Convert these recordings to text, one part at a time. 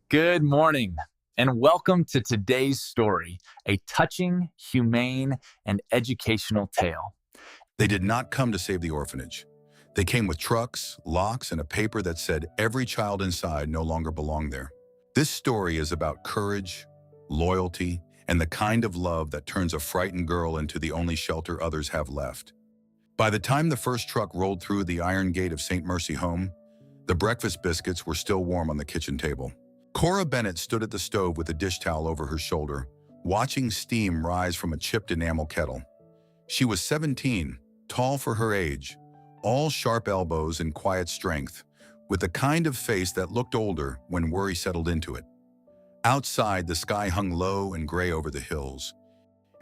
Good morning, and welcome to today's story, a touching, humane, and educational tale. They did not come to save the orphanage. They came with trucks, locks, and a paper that said every child inside no longer belonged there. This story is about courage, loyalty, and the kind of love that turns a frightened girl into the only shelter others have left. By the time the first truck rolled through the iron gate of St. Mercy Home, the breakfast biscuits were still warm on the kitchen table. Cora Bennett stood at the stove with a dish towel over her shoulder, watching steam rise from a chipped enamel kettle. She was 17, tall for her age, all sharp elbows and quiet strength, with the kind of face that looked older when worry settled into it. Outside, the sky hung low and gray over the hills,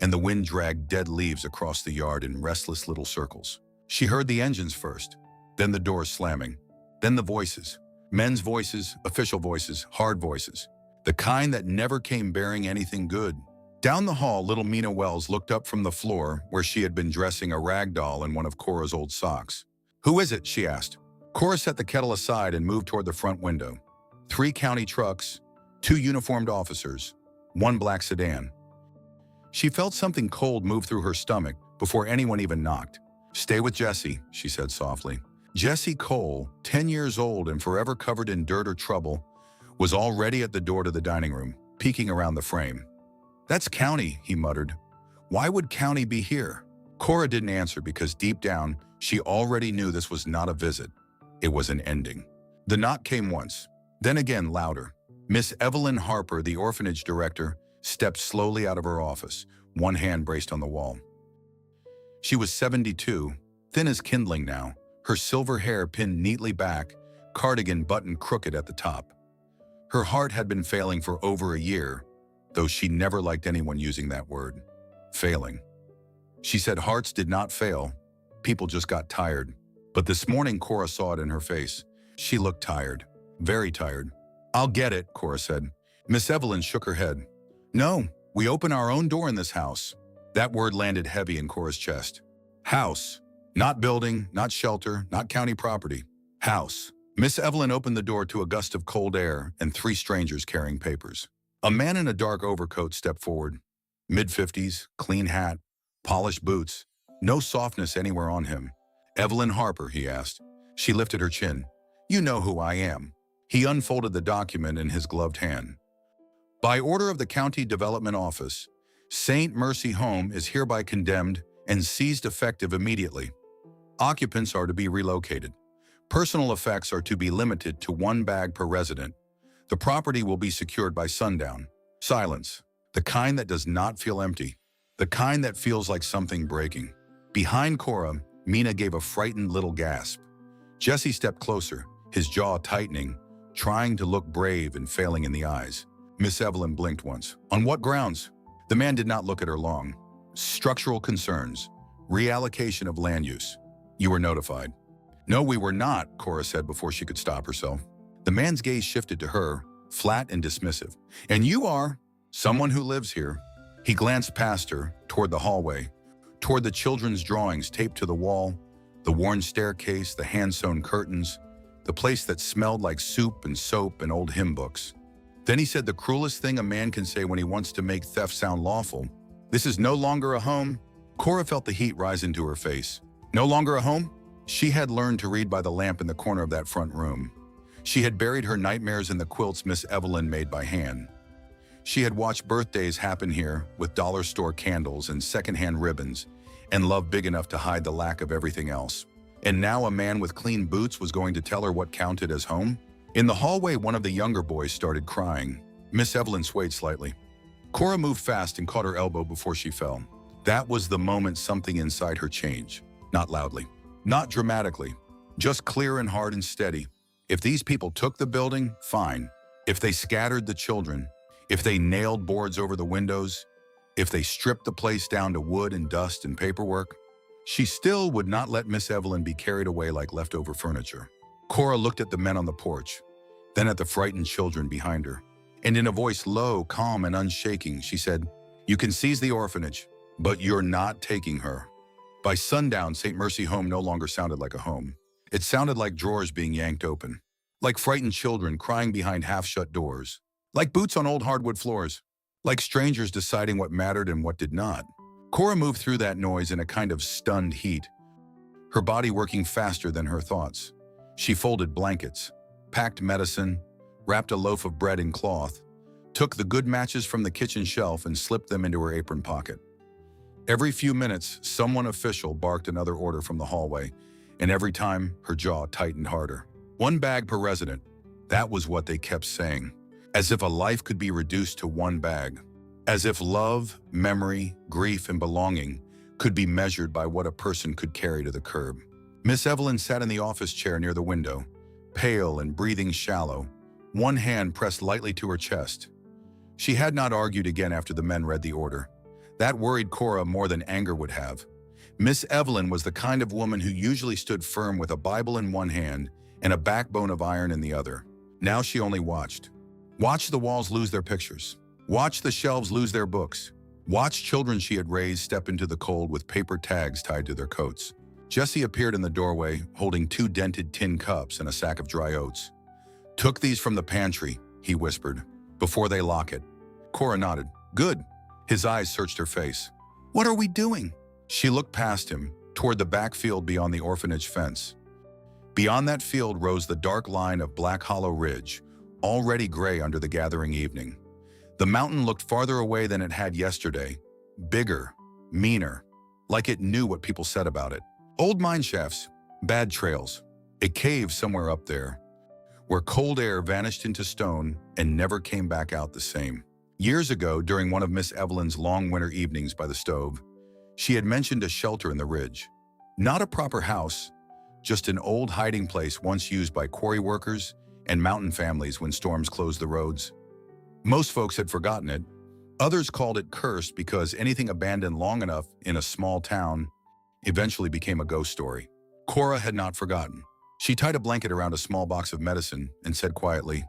and the wind dragged dead leaves across the yard in restless little circles. She heard the engines first, then the doors slamming, then the voices. Men's voices, official voices, hard voices. The kind that never came bearing anything good. Down the hall, little Mina Wells looked up from the floor where she had been dressing a rag doll in one of Cora's old socks. "Who is it?" she asked. Cora set the kettle aside and moved toward the front window. 3 county trucks, 2 uniformed officers, 1 black sedan. She felt something cold move through her stomach before anyone even knocked. "Stay with Jesse," she said softly. Jesse Cole, 10 years old and forever covered in dirt or trouble, was already at the door to the dining room, peeking around the frame. "That's County," he muttered. "Why would County be here?" Cora didn't answer because deep down, she already knew this was not a visit. It was an ending. The knock came once, then again louder. Miss Evelyn Harper, the orphanage director, stepped slowly out of her office, one hand braced on the wall. She was 72, thin as kindling now, her silver hair pinned neatly back, cardigan buttoned crooked at the top. Her heart had been failing for over a year, though she never liked anyone using that word. Failing. She said hearts did not fail, people just got tired. But this morning Cora saw it in her face. She looked tired, very tired. "I'll get it," Cora said. Miss Evelyn shook her head. "No, we open our own door in this house." That word landed heavy in Cora's chest. House. Not building, not shelter, not county property. House. Miss Evelyn opened the door to a gust of cold air and 3 strangers carrying papers. A man in a dark overcoat stepped forward. Mid-50s, clean hat, polished boots. No softness anywhere on him. "Evelyn Harper," he asked. She lifted her chin. "You know who I am." He unfolded the document in his gloved hand. "By order of the County Development Office, St. Mercy Home is hereby condemned and seized effective immediately. Occupants are to be relocated. Personal effects are to be limited to 1 bag per resident. The property will be secured by sundown." Silence. The kind that does not feel empty. The kind that feels like something breaking. Behind Cora, Mina gave a frightened little gasp. Jesse stepped closer, his jaw tightening, trying to look brave and failing in the eyes. Miss Evelyn blinked once. "On what grounds?" The man did not look at her long. "Structural concerns. Reallocation of land use. You were notified." "No, we were not," Cora said before she could stop herself. The man's gaze shifted to her, flat and dismissive. "And you are someone who lives here." He glanced past her, toward the hallway, toward the children's drawings taped to the wall, the worn staircase, the hand-sewn curtains, the place that smelled like soup and soap and old hymn books. Then he said the cruelest thing a man can say when he wants to make theft sound lawful. "This is no longer a home." Cora felt the heat rise into her face. No longer a home? She had learned to read by the lamp in the corner of that front room. She had buried her nightmares in the quilts Miss Evelyn made by hand. She had watched birthdays happen here with dollar store candles and secondhand ribbons, and love big enough to hide the lack of everything else. And now a man with clean boots was going to tell her what counted as home? In the hallway, one of the younger boys started crying. Miss Evelyn swayed slightly. Cora moved fast and caught her elbow before she fell. That was the moment something inside her changed. Not loudly, not dramatically, just clear and hard and steady. If these people took the building, fine. If they scattered the children, if they nailed boards over the windows, if they stripped the place down to wood and dust and paperwork, she still would not let Miss Evelyn be carried away like leftover furniture. Cora looked at the men on the porch, then at the frightened children behind her. And in a voice low, calm, and unshaking, she said, "You can seize the orphanage, but you're not taking her." By sundown, St. Mercy Home no longer sounded like a home. It sounded like drawers being yanked open, like frightened children crying behind half-shut doors, like boots on old hardwood floors, like strangers deciding what mattered and what did not. Cora moved through that noise in a kind of stunned heat, her body working faster than her thoughts. She folded blankets, packed medicine, wrapped a loaf of bread in cloth, took the good matches from the kitchen shelf and slipped them into her apron pocket. Every few minutes, someone official barked another order from the hallway, and every time, her jaw tightened harder. One bag per resident. That was what they kept saying. As if a life could be reduced to one bag. As if love, memory, grief, and belonging could be measured by what a person could carry to the curb. Miss Evelyn sat in the office chair near the window, pale and breathing shallow, one hand pressed lightly to her chest. She had not argued again after the men read the order. That worried Cora more than anger would have. Miss Evelyn was the kind of woman who usually stood firm with a Bible in one hand and a backbone of iron in the other. Now she only watched. Watched the walls lose their pictures. Watched the shelves lose their books. Watched children she had raised step into the cold with paper tags tied to their coats. Jesse appeared in the doorway, holding 2 dented tin cups and a sack of dry oats. "Took these from the pantry," he whispered, "before they lock it." Cora nodded. "Good." His eyes searched her face. "What are we doing?" She looked past him, toward the backfield beyond the orphanage fence. Beyond that field rose the dark line of Black Hollow Ridge, already gray under the gathering evening. The mountain looked farther away than it had yesterday, bigger, meaner, like it knew what people said about it. Old mine shafts, bad trails, a cave somewhere up there, where cold air vanished into stone and never came back out the same. Years ago, during one of Miss Evelyn's long winter evenings by the stove, she had mentioned a shelter in the ridge. Not a proper house, just an old hiding place once used by quarry workers and mountain families when storms closed the roads. Most folks had forgotten it. Others called it cursed because anything abandoned long enough in a small town eventually became a ghost story. Cora had not forgotten. She tied a blanket around a small box of medicine and said quietly,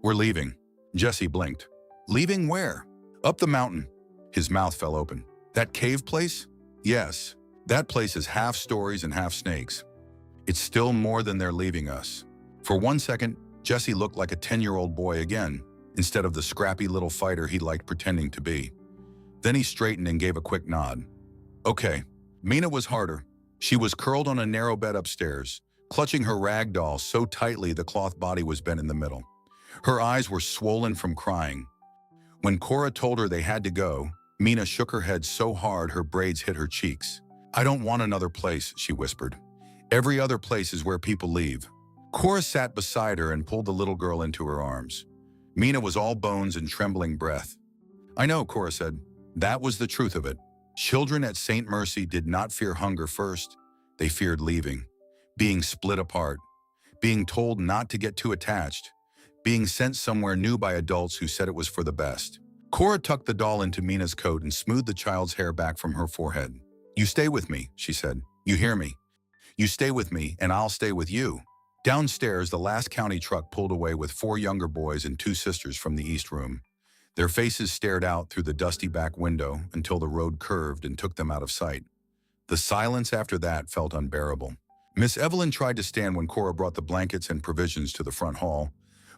"We're leaving." Jesse blinked. "Leaving where?" "Up the mountain." His mouth fell open. "That cave place?" "Yes. That place is half stories and half snakes. It's still more than they're leaving us." For one second, Jesse looked like a 10-year-old boy again, instead of the scrappy little fighter he liked pretending to be. Then he straightened and gave a quick nod. "Okay." Mina was harder. She was curled on a narrow bed upstairs, clutching her rag doll so tightly the cloth body was bent in the middle. Her eyes were swollen from crying. When Cora told her they had to go, Mina shook her head so hard her braids hit her cheeks. "I don't want another place," she whispered. "Every other place is where people leave." Cora sat beside her and pulled the little girl into her arms. Mina was all bones and trembling breath. "I know," Cora said. That was the truth of it. Children at St. Mercy did not fear hunger first. They feared leaving, being split apart, being told not to get too attached, being sent somewhere new by adults who said it was for the best. Cora tucked the doll into Mina's coat and smoothed the child's hair back from her forehead. "You stay with me," she said. "You hear me? You stay with me, and I'll stay with you." Downstairs, the last county truck pulled away with 4 younger boys and 2 sisters from the east room. Their faces stared out through the dusty back window until the road curved and took them out of sight. The silence after that felt unbearable. Miss Evelyn tried to stand when Cora brought the blankets and provisions to the front hall,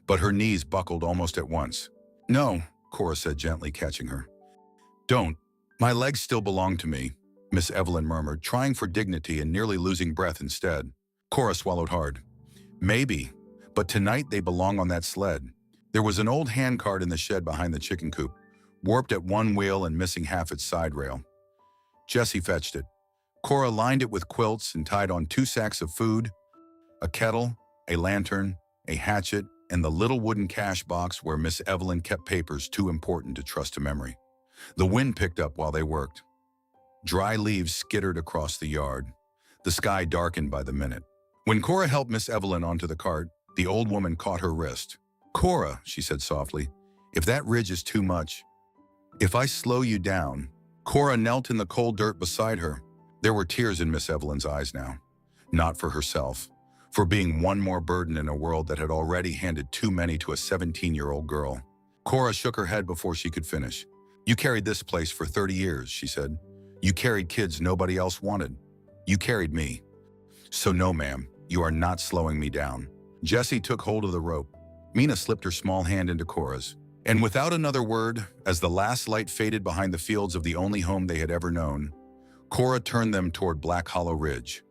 but her knees buckled almost at once. "No," Cora said gently, catching her. "Don't. My legs still belong to me," Miss Evelyn murmured, trying for dignity and nearly losing breath instead. Cora swallowed hard. "Maybe, but tonight they belong on that sled." There was an old handcart in the shed behind the chicken coop, warped at one wheel and missing half its side rail. Jesse fetched it. Cora lined it with quilts and tied on 2 sacks of food, a kettle, a lantern, a hatchet, and the little wooden cash box where Miss Evelyn kept papers too important to trust to memory. The wind picked up while they worked. Dry leaves skittered across the yard. The sky darkened by the minute. When Cora helped Miss Evelyn onto the cart, the old woman caught her wrist. "Cora," she said softly, "if that ridge is too much, if I slow you down." Cora knelt in the cold dirt beside her. There were tears in Miss Evelyn's eyes now. Not for herself, for being one more burden in a world that had already handed too many to a 17-year-old girl. Cora shook her head before she could finish. "You carried this place for 30 years, she said. "You carried kids nobody else wanted. You carried me. So no, ma'am, you are not slowing me down." Jessie took hold of the rope. Mina slipped her small hand into Cora's. And without another word, as the last light faded behind the fields of the only home they had ever known, Cora turned them toward Black Hollow Ridge.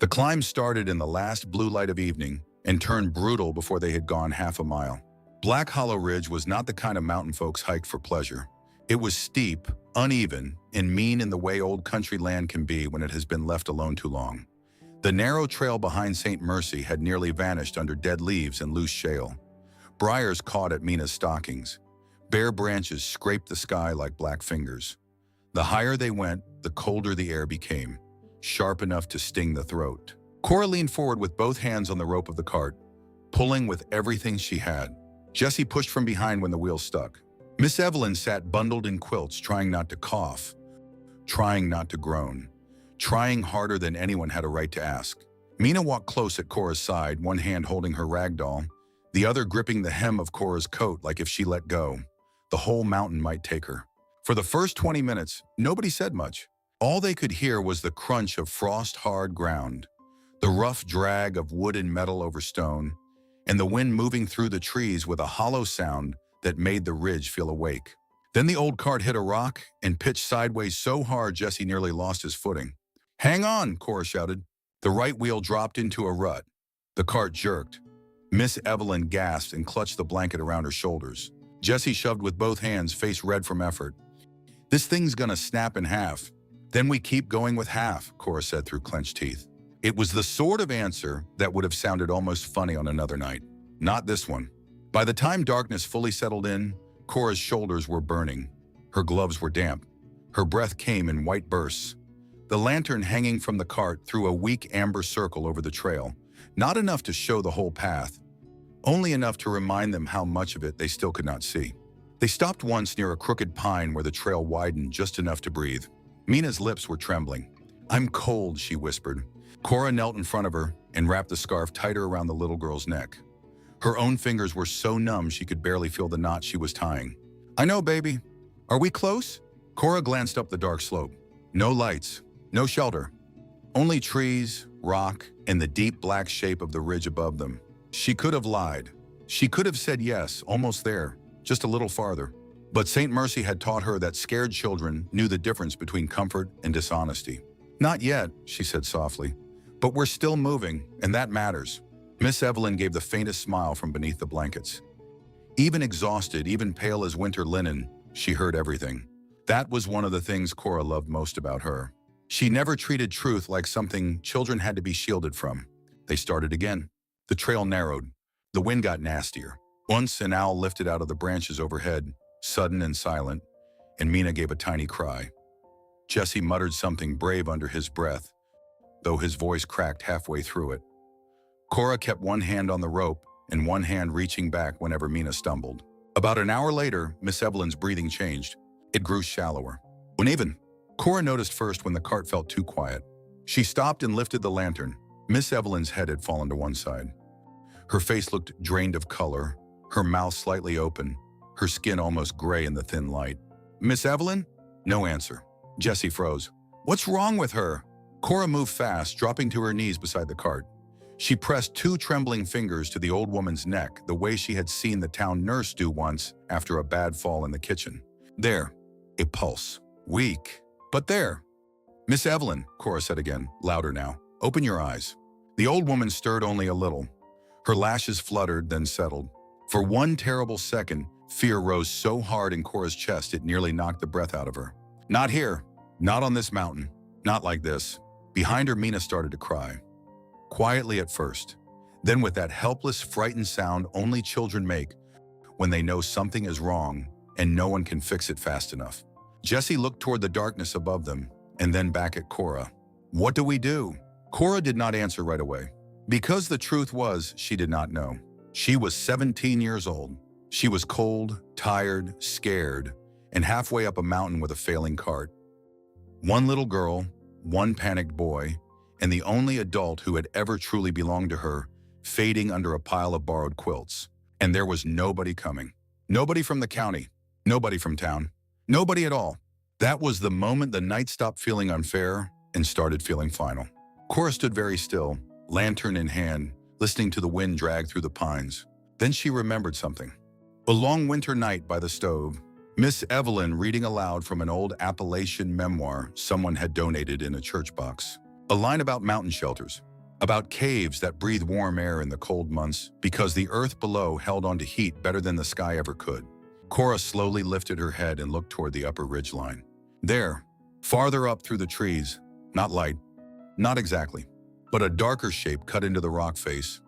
The climb started in the last blue light of evening and turned brutal before they had gone half a mile. Black Hollow Ridge was not the kind of mountain folks hiked for pleasure. It was steep, uneven, and mean in the way old country land can be when it has been left alone too long. The narrow trail behind St. Mercy had nearly vanished under dead leaves and loose shale. Briars caught at Mina's stockings. Bare branches scraped the sky like black fingers. The higher they went, the colder the air became, sharp enough to sting the throat. Cora leaned forward with both hands on the rope of the cart, pulling with everything she had. Jessie pushed from behind when the wheels stuck. Miss Evelyn sat bundled in quilts, trying not to cough, trying not to groan, trying harder than anyone had a right to ask. Mina walked close at Cora's side, one hand holding her rag doll, the other gripping the hem of Cora's coat like if she let go, the whole mountain might take her. For the first 20 minutes, nobody said much. All they could hear was the crunch of frost-hard ground, the rough drag of wood and metal over stone, and the wind moving through the trees with a hollow sound that made the ridge feel awake. Then the old cart hit a rock and pitched sideways so hard Jessie nearly lost his footing. "Hang on," Cora shouted. The right wheel dropped into a rut. The cart jerked. Miss Evelyn gasped and clutched the blanket around her shoulders. Jessie shoved with both hands, face red from effort. "This thing's gonna snap in half." "Then we keep going with half," Cora said through clenched teeth. It was the sort of answer that would have sounded almost funny on another night. Not this one. By the time darkness fully settled in, Cora's shoulders were burning. Her gloves were damp. Her breath came in white bursts. The lantern hanging from the cart threw a weak amber circle over the trail, not enough to show the whole path, only enough to remind them how much of it they still could not see. They stopped once near a crooked pine where the trail widened just enough to breathe. Mina's lips were trembling. "I'm cold," she whispered. Cora knelt in front of her and wrapped the scarf tighter around the little girl's neck. Her own fingers were so numb she could barely feel the knot she was tying. "I know, baby. Are we close?" Cora glanced up the dark slope. No lights, no shelter. Only trees, rock, and the deep black shape of the ridge above them. She could have lied. She could have said yes, almost there, just a little farther. But St. Mercy had taught her that scared children knew the difference between comfort and dishonesty. "Not yet," she said softly. "But we're still moving, and that matters." Miss Evelyn gave the faintest smile from beneath the blankets. Even exhausted, even pale as winter linen, she heard everything. That was one of the things Cora loved most about her. She never treated truth like something children had to be shielded from. They started again. The trail narrowed. The wind got nastier. Once an owl lifted out of the branches overhead, sudden and silent, and Mina gave a tiny cry. Jessie muttered something brave under his breath, though his voice cracked halfway through it. Cora kept one hand on the rope and one hand reaching back whenever Mina stumbled. About an hour later, Miss Evelyn's breathing changed. It grew shallower. Uneven. Cora noticed first when the cart felt too quiet. She stopped and lifted the lantern. Miss Evelyn's head had fallen to one side. Her face looked drained of color, her mouth slightly open, her skin almost gray in the thin light. "Miss Evelyn?" No answer. Jessie froze. "What's wrong with her?" Cora moved fast, dropping to her knees beside the cart. She pressed two trembling fingers to the old woman's neck, the way she had seen the town nurse do once after a bad fall in the kitchen. There. A pulse. Weak. But there. "Miss Evelyn," Cora said again, louder now. "Open your eyes." The old woman stirred only a little. Her lashes fluttered, then settled. For one terrible second, fear rose so hard in Cora's chest it nearly knocked the breath out of her. "Not here. Not on this mountain. Not like this." Behind her, Mina started to cry. Quietly at first, then with that helpless, frightened sound only children make when they know something is wrong and no one can fix it fast enough. Jessie looked toward the darkness above them and then back at Cora. "What do we do?" Cora did not answer right away. Because the truth was, she did not know. She was 17 years old. She was cold, tired, scared, and halfway up a mountain with a failing cart. One little girl, one panicked boy, and the only adult who had ever truly belonged to her, fading under a pile of borrowed quilts. And there was nobody coming. Nobody from the county. Nobody from town. Nobody at all. That was the moment the night stopped feeling unfair and started feeling final. Cora stood very still, lantern in hand, listening to the wind drag through the pines. Then she remembered something. A long winter night by the stove, Miss Evelyn reading aloud from an old Appalachian memoir someone had donated in a church box. A line about mountain shelters, about caves that breathe warm air in the cold months because the earth below held on to heat better than the sky ever could. Cora slowly lifted her head and looked toward the upper ridgeline. There, farther up through the trees, not light, not exactly, but a darker shape cut into the rock face,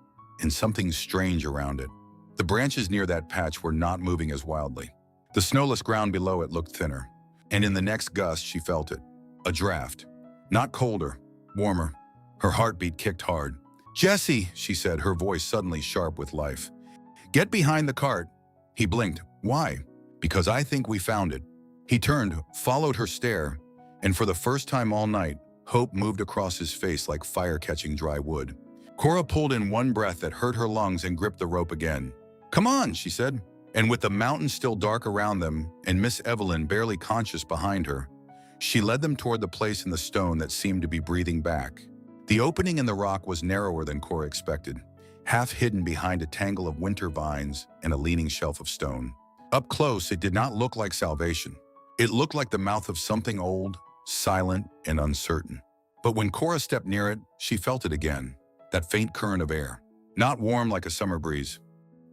and something strange around it. The branches near that patch were not moving as wildly. The snowless ground below it looked thinner, and in the next gust she felt it. A draft. Not colder, warmer. Her heartbeat kicked hard. "Jesse," she said, her voice suddenly sharp with life. "Get behind the cart." He blinked. "Why?" "Because I think we found it." He turned, followed her stare, and for the first time all night, hope moved across his face like fire catching dry wood. Cora pulled in one breath that hurt her lungs and gripped the rope again. "Come on," she said. And with the mountain still dark around them and Miss Evelyn barely conscious behind her, she led them toward the place in the stone that seemed to be breathing back. The opening in the rock was narrower than Cora expected, half hidden behind a tangle of winter vines and a leaning shelf of stone. Up close, it did not look like salvation. It looked like the mouth of something old, silent, and uncertain. But when Cora stepped near it, she felt it again, that faint current of air. Not warm like a summer breeze,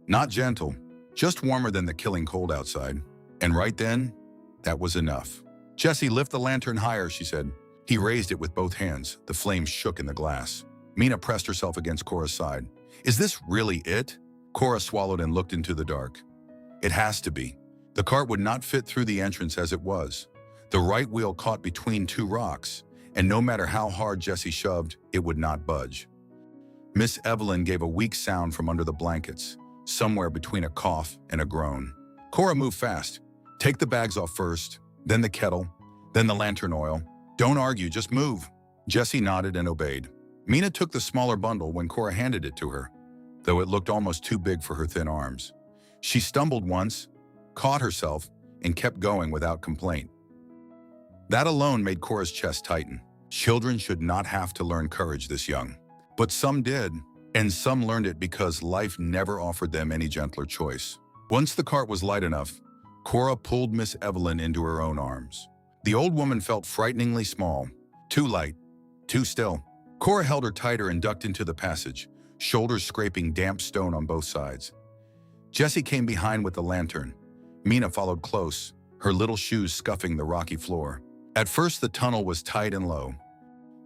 not gentle, just warmer than the killing cold outside. And right then, that was enough. "Jesse, lift the lantern higher," she said. He raised it with both hands. The flames shook in the glass. Mina pressed herself against Cora's side. "Is this really it?" Cora swallowed and looked into the dark. "It has to be." The cart would not fit through the entrance as it was. The right wheel caught between two rocks, and no matter how hard Jesse shoved, it would not budge. Miss Evelyn gave a weak sound from under the blankets, somewhere between a cough and a groan. Cora moved fast. "Take the bags off first, then the kettle, then the lantern oil. Don't argue, just move." Jesse nodded and obeyed. Mina took the smaller bundle when Cora handed it to her, though it looked almost too big for her thin arms. She stumbled once, caught herself, and kept going without complaint. That alone made Cora's chest tighten. Children should not have to learn courage this young. But some did, and some learned it because life never offered them any gentler choice. Once the cart was light enough, Cora pulled Miss Evelyn into her own arms. The old woman felt frighteningly small, too light, too still. Cora held her tighter and ducked into the passage, shoulders scraping damp stone on both sides. Jesse came behind with the lantern. Mina followed close, her little shoes scuffing the rocky floor. At first the tunnel was tight and low.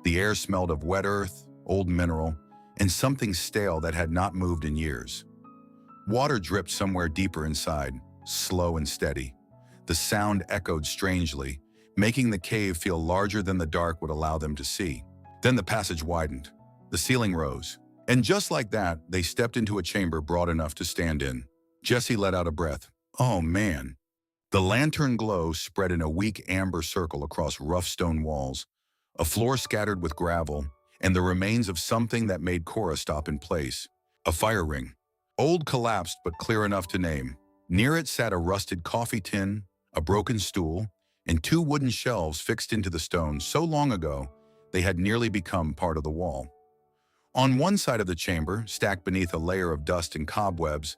The air smelled of wet earth, old mineral, and something stale that had not moved in years. Water dripped somewhere deeper inside, slow and steady. The sound echoed strangely, making the cave feel larger than the dark would allow them to see. Then the passage widened. The ceiling rose. And just like that, they stepped into a chamber broad enough to stand in. Jesse let out a breath. Oh man. The lantern glow spread in a weak amber circle across rough stone walls, a floor scattered with gravel, and the remains of something that made Cora stop in place. A fire ring. Old, collapsed, but clear enough to name. Near it sat a rusted coffee tin, a broken stool, and two wooden shelves fixed into the stone so long ago they had nearly become part of the wall. On one side of the chamber, stacked beneath a layer of dust and cobwebs,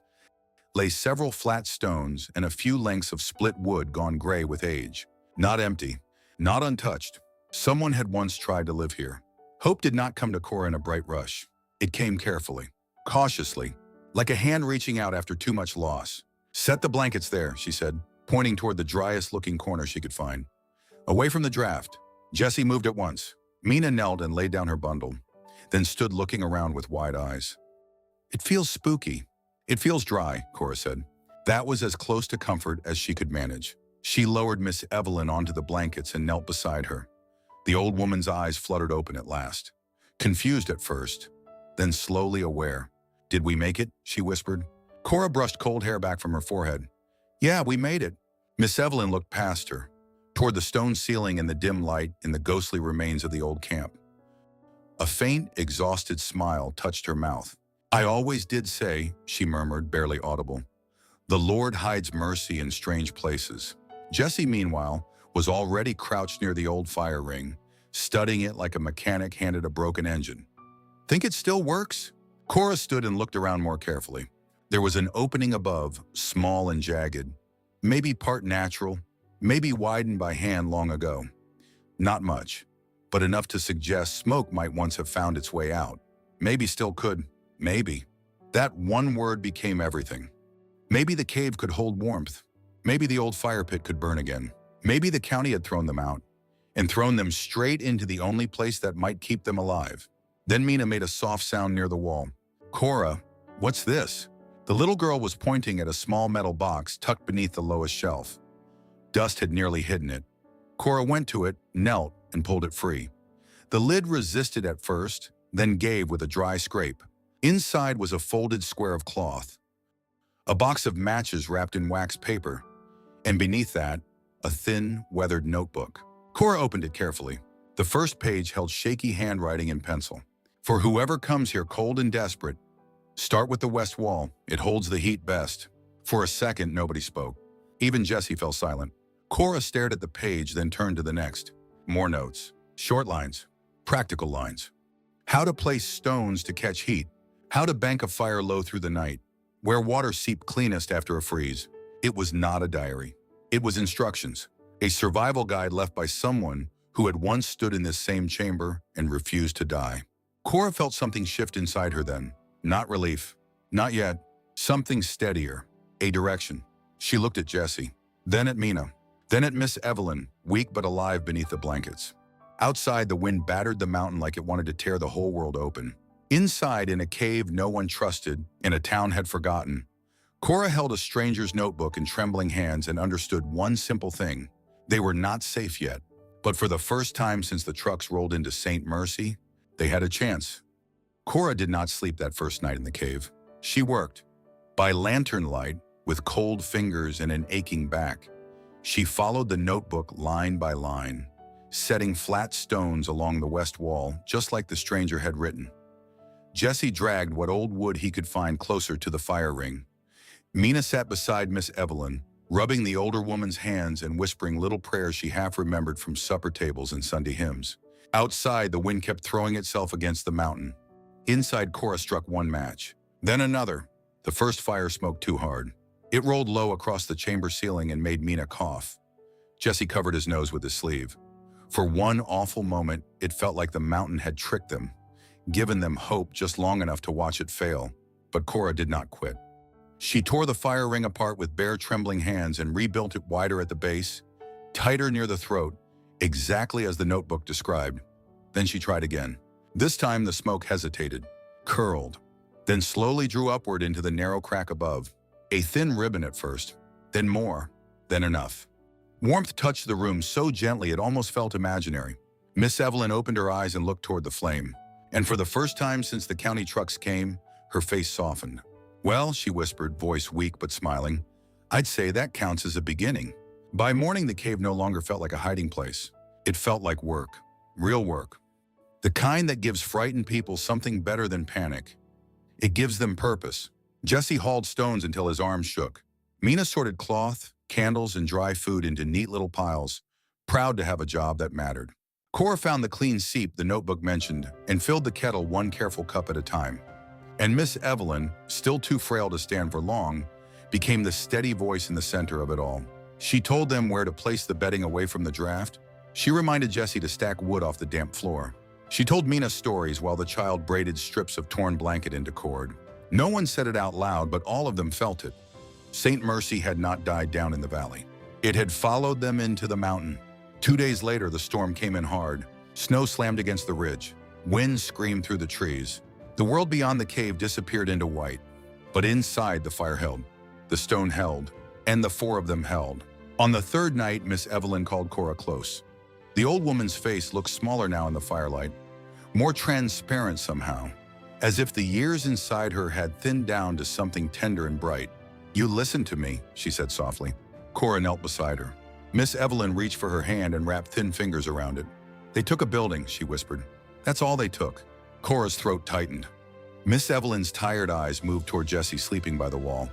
lay several flat stones and a few lengths of split wood gone gray with age. Not empty, not untouched. Someone had once tried to live here. Hope did not come to Cora in a bright rush. It came carefully, cautiously, like a hand reaching out after too much loss. "Set the blankets there," she said, pointing toward the driest-looking corner she could find. Away from the draft. Jesse moved at once. Mina knelt and laid down her bundle, then stood looking around with wide eyes. "It feels spooky. It feels dry," Cora said. That was as close to comfort as she could manage. She lowered Miss Evelyn onto the blankets and knelt beside her. The old woman's eyes fluttered open at last. Confused at first, then slowly aware. "Did we make it?" she whispered. Cora brushed cold hair back from her forehead. "Yeah, we made it." Miss Evelyn looked past her, toward the stone ceiling and the dim light in the ghostly remains of the old camp. A faint, exhausted smile touched her mouth. "I always did say," she murmured, barely audible, "the Lord hides mercy in strange places." Jesse, meanwhile, was already crouched near the old fire ring, studying it like a mechanic handed a broken engine. "Think it still works?" Cora stood and looked around more carefully. There was an opening above, small and jagged. Maybe part natural, maybe widened by hand long ago. Not much, but enough to suggest smoke might once have found its way out. Maybe still could. Maybe. That one word became everything. Maybe the cave could hold warmth. Maybe the old fire pit could burn again. Maybe the county had thrown them out and thrown them straight into the only place that might keep them alive. Then Mina made a soft sound near the wall. "Cora, what's this?" The little girl was pointing at a small metal box tucked beneath the lowest shelf. Dust had nearly hidden it. Cora went to it, knelt, and pulled it free. The lid resisted at first, then gave with a dry scrape. Inside was a folded square of cloth, a box of matches wrapped in wax paper, and beneath that, a thin, weathered notebook. Cora opened it carefully. The first page held shaky handwriting in pencil. "For whoever comes here cold and desperate, start with the west wall. It holds the heat best." For a second, nobody spoke. Even Jesse fell silent. Cora stared at the page, then turned to the next. More notes. Short lines. Practical lines. How to place stones to catch heat. How to bank a fire low through the night. Where water seeped cleanest after a freeze. It was not a diary. It was instructions. A survival guide left by someone who had once stood in this same chamber and refused to die. Cora felt something shift inside her then. Not relief. Not yet. Something steadier. A direction. She looked at Jesse. Then at Mina. Then at Miss Evelyn, weak but alive beneath the blankets. Outside, the wind battered the mountain like it wanted to tear the whole world open. Inside, in a cave no one trusted, in a town had forgotten, Cora held a stranger's notebook in trembling hands and understood one simple thing. They were not safe yet. But for the first time since the trucks rolled into St. Mercy, they had a chance. Cora did not sleep that first night in the cave. She worked. By lantern light, with cold fingers and an aching back, she followed the notebook line by line, setting flat stones along the west wall, just like the stranger had written. Jesse dragged what old wood he could find closer to the fire ring. Mina sat beside Miss Evelyn, rubbing the older woman's hands and whispering little prayers she half remembered from supper tables and Sunday hymns. Outside, the wind kept throwing itself against the mountain. Inside, Cora struck one match, then another. The first fire smoked too hard. It rolled low across the chamber ceiling and made Mina cough. Jesse covered his nose with his sleeve. For one awful moment, it felt like the mountain had tricked them, given them hope just long enough to watch it fail. But Cora did not quit. She tore the fire ring apart with bare, trembling hands and rebuilt it wider at the base, tighter near the throat, exactly as the notebook described. Then she tried again. This time the smoke hesitated, curled, then slowly drew upward into the narrow crack above. A thin ribbon at first, then more, then enough. Warmth touched the room so gently it almost felt imaginary. Miss Evelyn opened her eyes and looked toward the flame. And for the first time since the county trucks came, her face softened. "Well," she whispered, voice weak but smiling, "I'd say that counts as a beginning." By morning, the cave no longer felt like a hiding place. It felt like work, real work. The kind that gives frightened people something better than panic. It gives them purpose. Jesse hauled stones until his arms shook. Mina sorted cloth, candles, and dry food into neat little piles, proud to have a job that mattered. Cora found the clean seep the notebook mentioned and filled the kettle one careful cup at a time. And Miss Evelyn, still too frail to stand for long, became the steady voice in the center of it all. She told them where to place the bedding away from the draft. She reminded Jesse to stack wood off the damp floor. She told Mina stories while the child braided strips of torn blanket into cord. No one said it out loud, but all of them felt it. St. Mercy had not died down in the valley. It had followed them into the mountain. 2 days later, the storm came in hard. Snow slammed against the ridge. Wind screamed through the trees. The world beyond the cave disappeared into white. But inside, the fire held. The stone held. And the four of them held. On the third night, Miss Evelyn called Cora close. The old woman's face looked smaller now in the firelight, more transparent somehow, as if the years inside her had thinned down to something tender and bright. "You listen to me," she said softly. Cora knelt beside her. Miss Evelyn reached for her hand and wrapped thin fingers around it. "They took a building," she whispered. "That's all they took." Cora's throat tightened. Miss Evelyn's tired eyes moved toward Jesse sleeping by the wall.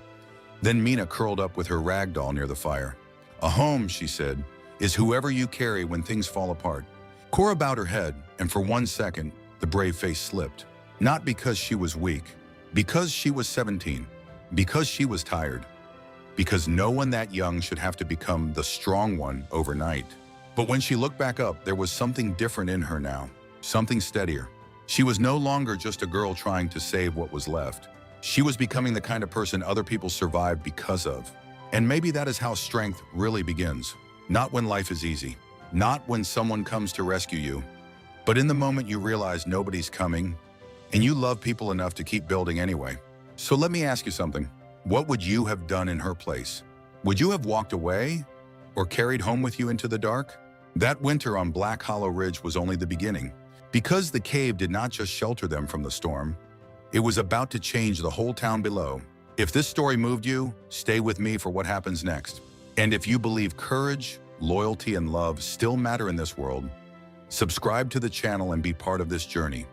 Then Mina curled up with her rag doll near the fire. "A home," she said, "is whoever you carry when things fall apart." Cora bowed her head, and for 1 second, the brave face slipped. Not because she was weak, because she was 17. Because she was tired. Because no one that young should have to become the strong one overnight. But when she looked back up, there was something different in her now, something steadier. She was no longer just a girl trying to save what was left. She was becoming the kind of person other people survived because of. And maybe that is how strength really begins. Not when life is easy, not when someone comes to rescue you, but in the moment you realize nobody's coming and you love people enough to keep building anyway. So let me ask you something. What would you have done in her place? Would you have walked away or carried home with you into the dark? That winter on Black Hollow Ridge was only the beginning. Because the cave did not just shelter them from the storm, it was about to change the whole town below. If this story moved you, stay with me for what happens next. And if you believe courage, loyalty, and love still matter in this world, subscribe to the channel and be part of this journey.